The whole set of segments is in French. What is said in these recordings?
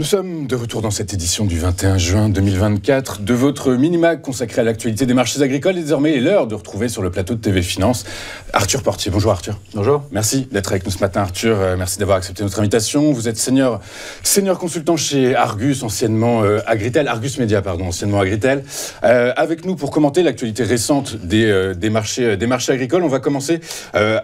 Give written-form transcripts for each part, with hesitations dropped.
Nous sommes de retour dans cette édition du 21 juin 2024 de votre mini-mag consacré à l'actualité des marchés agricoles. Et désormais, il est l'heure de retrouver sur le plateau de TV Finance Arthur Portier. Bonjour Arthur. Bonjour. Merci d'être avec nous ce matin Arthur. Merci d'avoir accepté notre invitation. Vous êtes senior consultant chez Argus, anciennement Agritel, Argus Media, pardon, anciennement Agritel. Avec nous pour commenter l'actualité récente des marchés agricoles. On va commencer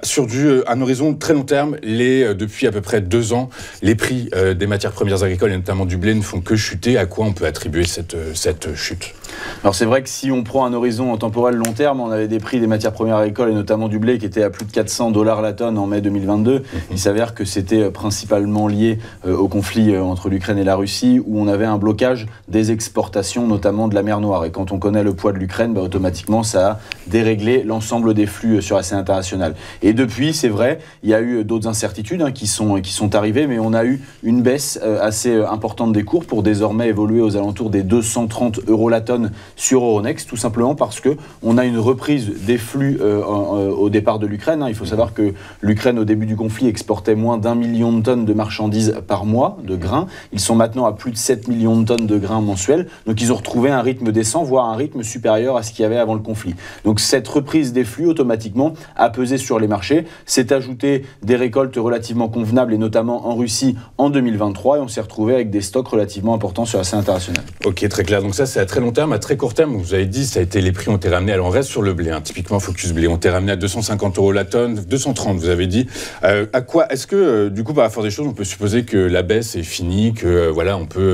sur un horizon très long terme. Depuis à peu près 2 ans, les prix des matières premières agricoles et notamment du blé ne font que chuter. À quoi on peut attribuer cette chute ? Alors c'est vrai que si on prend un horizon temporel long terme, on avait des prix des matières premières agricoles et notamment du blé qui étaient à plus de $400 la tonne en mai 2022. Il s'avère que c'était principalement lié au conflit entre l'Ukraine et la Russie où on avait un blocage des exportations notamment de la mer Noire. Et quand on connaît le poids de l'Ukraine, automatiquement ça a déréglé l'ensemble des flux sur la scène internationale. Et depuis, c'est vrai, il y a eu d'autres incertitudes qui sont arrivées, mais on a eu une baisse assez importante des cours pour désormais évoluer aux alentours des 230 € la tonne sur Euronext, tout simplement parce qu'on a une reprise des flux au départ de l'Ukraine. Il faut savoir que l'Ukraine, au début du conflit, exportait moins d'1 million de tonnes de marchandises par mois, de grains. Ils sont maintenant à plus de 7 millions de tonnes de grains mensuels. Donc ils ont retrouvé un rythme décent, voire un rythme supérieur à ce qu'il y avait avant le conflit. Donc cette reprise des flux, automatiquement, a pesé sur les marchés. C'est ajouté des récoltes relativement convenables, et notamment en Russie en 2023. Et on s'est retrouvé avec des stocks relativement importants sur la scène internationale. Ok, très clair. Donc ça, c'est à très long terme. À très court terme, vous avez dit, les prix ont été ramenés. Alors on reste sur le blé, typiquement Focus Blé. On été ramené à 250 € la tonne, 230, vous avez dit. À quoi est-ce que, du coup, par la force des choses, on peut supposer que la baisse est finie, que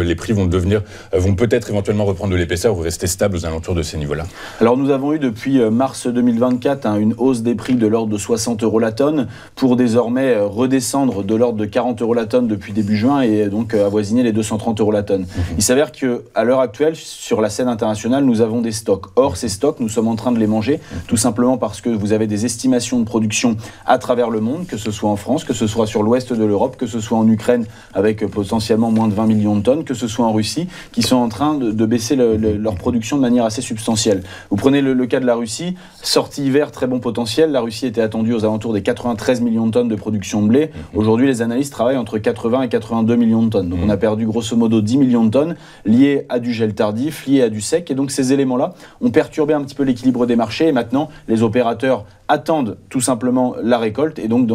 les prix vont peut-être éventuellement reprendre de l'épaisseur ou rester stables aux alentours de ces niveaux-là? Alors nous avons eu depuis mars 2024 une hausse des prix de l'ordre de 60 € la tonne pour désormais redescendre de l'ordre de 40 € la tonne depuis début juin et donc avoisiner les 230 € la tonne. Il s'avère qu'à l'heure actuelle, sur la scène internationale, nous avons des stocks. Or, ces stocks, nous sommes en train de les manger, tout simplement parce que vous avez des estimations de production à travers le monde, que ce soit en France, que ce soit sur l'ouest de l'Europe, que ce soit en Ukraine, avec potentiellement moins de 20 millions de tonnes, que ce soit en Russie, qui sont en train de baisser leur production de manière assez substantielle. Vous prenez le cas de la Russie, sortie hiver, très bon potentiel. La Russie était attendue aux alentours des 93 millions de tonnes de production de blé. Aujourd'hui, les analystes travaillent entre 80 et 82 millions de tonnes. Donc on a perdu grosso modo 10 millions de tonnes liées à du gel tardif, liées à du sec. Et donc ces éléments-là ont perturbé un petit peu l'équilibre des marchés. Et maintenant, les opérateurs attendent tout simplement la récolte. Et donc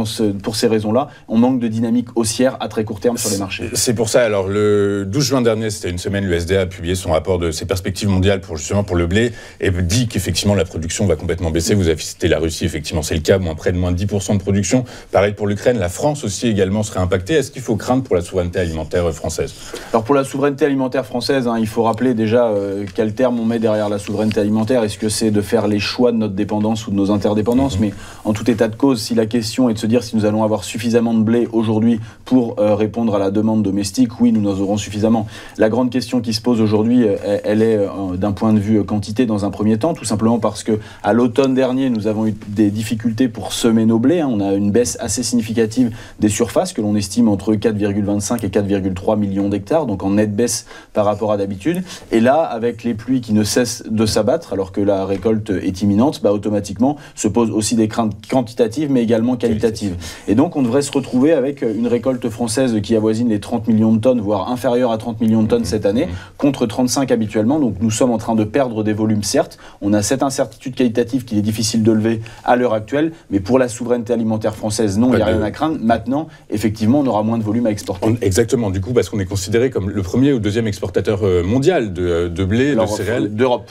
pour ces raisons-là, on manque de dynamique haussière à très court terme sur les marchés. C'est pour ça, alors le 12 juin dernier, c'était une semaine, l'USDA a publié son rapport de ses perspectives mondiales pour le blé et dit qu'effectivement la production va complètement baisser. Vous avez cité la Russie, effectivement c'est le cas, près de moins de 10% de production. Pareil pour l'Ukraine, la France aussi également serait impactée. Est-ce qu'il faut craindre pour la souveraineté alimentaire française? Alors pour la souveraineté alimentaire française, il faut rappeler déjà quel terme on met derrière la souveraineté alimentaire. Est-ce que c'est de faire les choix de notre dépendance ou de nos interdépendances? Mais en tout état de cause, si la question est de se dire si nous allons avoir suffisamment de blé aujourd'hui pour répondre à la demande domestique, oui, nous en aurons suffisamment. La grande question qui se pose aujourd'hui, elle est d'un point de vue quantité dans un premier temps, tout simplement parce que à l'automne dernier, nous avons eu des difficultés pour semer nos blés. On a une baisse assez significative des surfaces que l'on estime entre 4,25 et 4,3 millions d'hectares, donc en nette baisse par rapport à d'habitude. Et là, avec les pluies qui ne cessent de s'abattre, alors que la récolte est imminente, automatiquement se posent aussi des craintes quantitatives, mais également qualitatives. Et donc, on devrait se retrouver avec une récolte française qui avoisine les 30 millions de tonnes, voire inférieure à 30 millions de tonnes cette année, contre 35 habituellement. Donc, nous sommes en train de perdre des volumes, certes. On a cette incertitude qualitative qu'il est difficile de lever à l'heure actuelle, mais pour la souveraineté alimentaire française, non, il n'y a rien à craindre. Maintenant, effectivement, on aura moins de volume à exporter. Exactement, du coup, parce qu'on est considéré comme le premier ou deuxième exportateur mondial de blé, de céréales. D'Europe,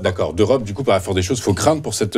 d'accord. D'Europe, du coup, par la force des choses, il faut craindre pour cette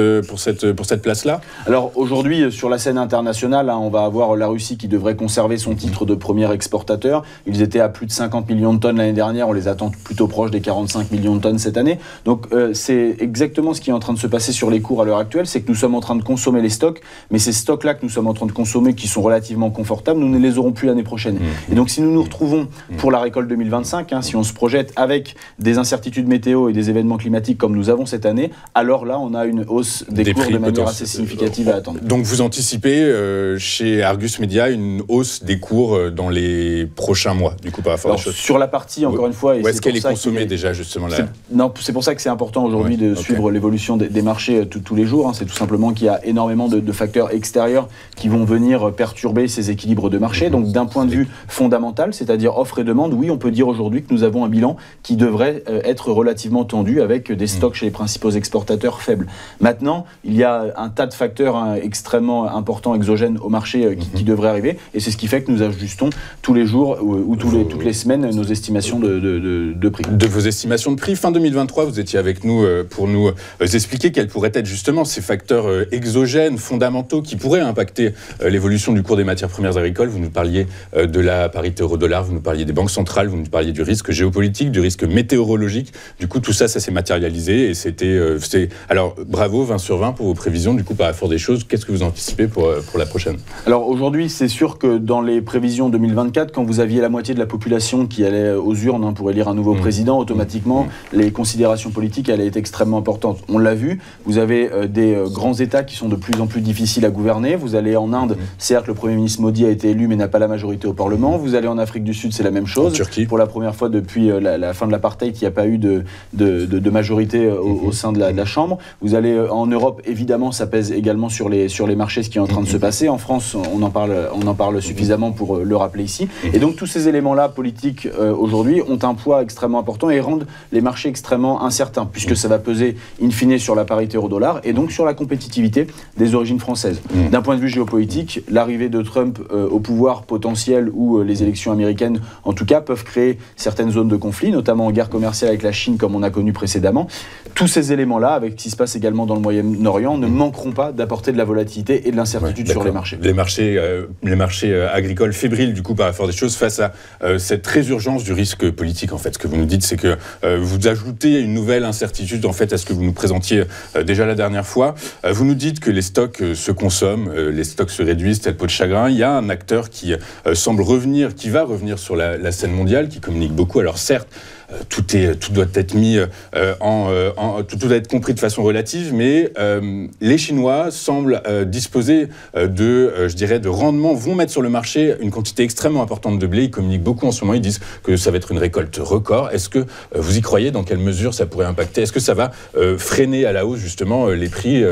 place-là? Alors aujourd'hui, sur la scène internationale, on va avoir la Russie qui devrait conserver son titre de premier exportateur. Ils étaient à plus de 50 millions de tonnes l'année dernière, on les attend plutôt proches des 45 millions de tonnes cette année. Donc c'est exactement ce qui est en train de se passer sur les cours à l'heure actuelle, c'est que nous sommes en train de consommer les stocks, mais ces stocks-là que nous sommes en train de consommer, qui sont relativement confortables, nous ne les aurons plus l'année prochaine. Et donc si nous nous retrouvons pour la récolte 2025, si on se projette avec des incertitudes météo et des événements climatiques comme nous avons cette année, alors là on a une hausse des cours de manière assez significative à attendre. Donc vous anticipez chez Argus Media une hausse des cours dans les prochains mois, du coup par rapport à la chose. Sur la partie, encore une fois... Où est-ce qu'elle est consommée déjà, justement là? Non, c'est pour ça que c'est important aujourd'hui de suivre l'évolution des marchés tous les jours. C'est tout simplement qu'il y a énormément de facteurs extérieurs qui vont venir perturber ces équilibres de marché. Donc d'un point de vue fondamental, c'est-à-dire offre et demande, oui, on peut dire aujourd'hui que nous avons un bilan qui devrait être relativement tendu avec des stocks chez les principaux exportateurs faibles. Maintenant, il y a un tas de facteurs extrêmement importants, exogènes au marché qui devraient arriver, et c'est ce qui fait que nous ajustons tous les jours ou toutes les semaines nos estimations de prix. De vos estimations de prix, fin 2023, vous étiez avec nous pour nous expliquer quels pourraient être justement ces facteurs exogènes, fondamentaux, qui pourraient impacter l'évolution du cours des matières premières agricoles. Vous nous parliez de la parité euro-dollar, vous nous parliez des banques centrales, vous nous parliez du risque géopolitique, du risque météorologique. Du coup, tout ça, ça s'est matérialisé et c'était... Alors, bravo, 20 sur 20 pour vos prévisions. Du coup, par la force des choses, qu'est-ce que vous anticipez pour la prochaine? Alors, aujourd'hui, c'est sûr que dans les prévisions 2024, quand vous aviez la moitié de la population qui allait aux urnes pour élire un nouveau président, automatiquement, les considérations politiques allaient être extrêmement importantes. On l'a vu, vous avez des grands États qui sont de plus en plus difficiles à gouverner. Vous allez en Inde, certes, le Premier ministre Modi a été élu, mais n'a pas la majorité au Parlement. Vous allez en Afrique du Sud, c'est la même chose. En Turquie. Pour la première fois depuis la fin de l'apartheid, il n'y a pas eu de majorité au sein de la Chambre. Vous allez en Europe, évidemment, ça pèse également sur les marchés, ce qui est en train de se passer. En France, on en parle suffisamment pour le rappeler ici. Et donc, tous ces éléments-là politiques, aujourd'hui, ont un poids extrêmement important et rendent les marchés extrêmement incertains, puisque ça va peser in fine sur la parité euro-dollar et donc sur la compétitivité des origines françaises. D'un point de vue géopolitique, l'arrivée de Trump au pouvoir potentiel ou les élections américaines, en tout cas, peuvent créer certaines zones de conflit, notamment en guerre commerciale avec la Chine, comme on a connu précédemment. Tous ces éléments-là, avec ce qui se passe également dans le Moyen-Orient, ne manqueront pas d'apporter de la volatilité et de l'incertitude sur les marchés. Les marchés agricoles fébriles, du coup, par la force des choses, face à cette résurgence du risque politique, en fait. Ce que vous nous dites, c'est que vous ajoutez une nouvelle incertitude, en fait, à ce que vous nous présentiez déjà la dernière fois. Vous nous dites que les stocks se consomment, les stocks se réduisent, tel peau de chagrin. Il y a un acteur qui semble revenir, qui va revenir sur la scène mondiale, qui communique beaucoup. Alors certes, tout doit être mis tout doit être compris de façon relative, mais les Chinois semblent disposer de rendements, vont mettre sur le marché une quantité extrêmement importante de blé. Ils communiquent beaucoup en ce moment, ils disent que ça va être une récolte record. Est-ce que vous y croyez? Dans quelle mesure ça pourrait impacter? Est-ce que ça va freiner à la hausse justement les prix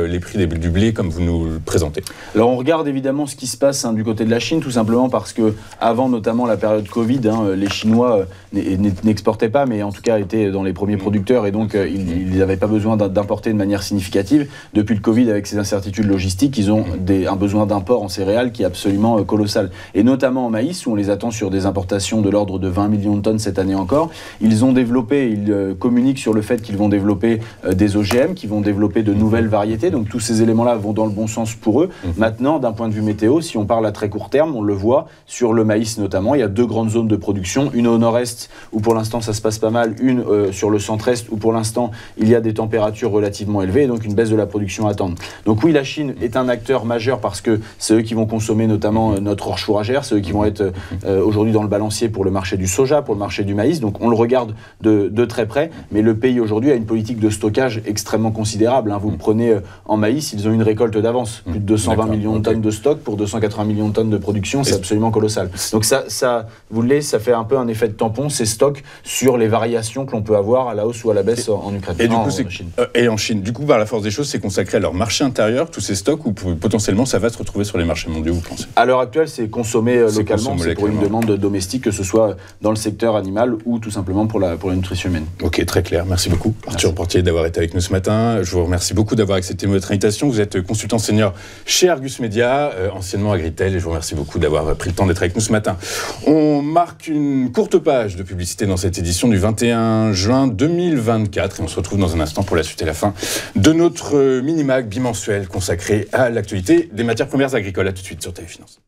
du blé comme vous nous le présentez? Alors on regarde évidemment ce qui se passe du côté de la Chine, tout simplement parce que avant notamment la période Covid, les Chinois n'exportaient pas, mais en tout cas étaient dans les premiers producteurs et donc ils n'avaient pas besoin d'importer de manière significative. Depuis le Covid, avec ces incertitudes logistiques, ils ont un besoin d'import en céréales qui est absolument colossal. Et notamment en maïs, où on les attend sur des importations de l'ordre de 20 millions de tonnes cette année encore. Ils communiquent sur le fait qu'ils vont développer des OGM, qu'ils vont développer de nouvelles variétés. Donc tous ces éléments-là vont dans le bon sens pour eux. Maintenant, d'un point de vue météo, si on parle à très court terme, on le voit sur le maïs notamment. Il y a deux grandes zones de production. Une au nord-est, où pour l'instant ça se passe pas mal. Une sur le centre-est, où pour l'instant il y a des températures relativement élevées et donc une baisse de la production à attendre. Donc oui, la Chine est un acteur majeur parce que c'est eux qui vont consommer notamment notre orge fourragère, c'est eux qui vont être aujourd'hui dans le balancier pour le marché du soja, pour le marché du maïs. Donc on le regarde de très près, mais le pays aujourd'hui a une politique de stockage extrêmement considérable. Vous le prenez en maïs, ils ont une récolte d'avance, plus de 220 millions de tonnes de stock pour 280 millions de tonnes de production, c'est absolument colossal. Donc ça fait un peu un effet de tampon, ces stocks, sur les variations que l'on peut avoir à la hausse ou à la baisse en Ukraine. Et du coup, en Chine. Du coup, par la force des choses, c'est consacré à leur marché intérieur, tous ces stocks, ou potentiellement ça va se retrouver sur les marchés mondiaux, vous pensez? À l'heure actuelle, c'est consommé localement, c'est pour une demande domestique, que ce soit dans le secteur animal ou tout simplement pour la nutrition humaine. Ok, très clair. Merci beaucoup, Arthur Portier, d'avoir été avec nous ce matin. Je vous remercie beaucoup d'avoir accepté notre invitation. Vous êtes consultant senior chez Argus Media, anciennement Agritel, et je vous remercie beaucoup d'avoir pris le temps d'être avec nous ce matin. On marque une courte page de publicité dans cette édition du 21 juin 2024 et on se retrouve dans un instant pour la suite et la fin de notre mini-mag bimensuel consacré à l'actualité des matières premières agricoles. À tout de suite sur Téléfinance.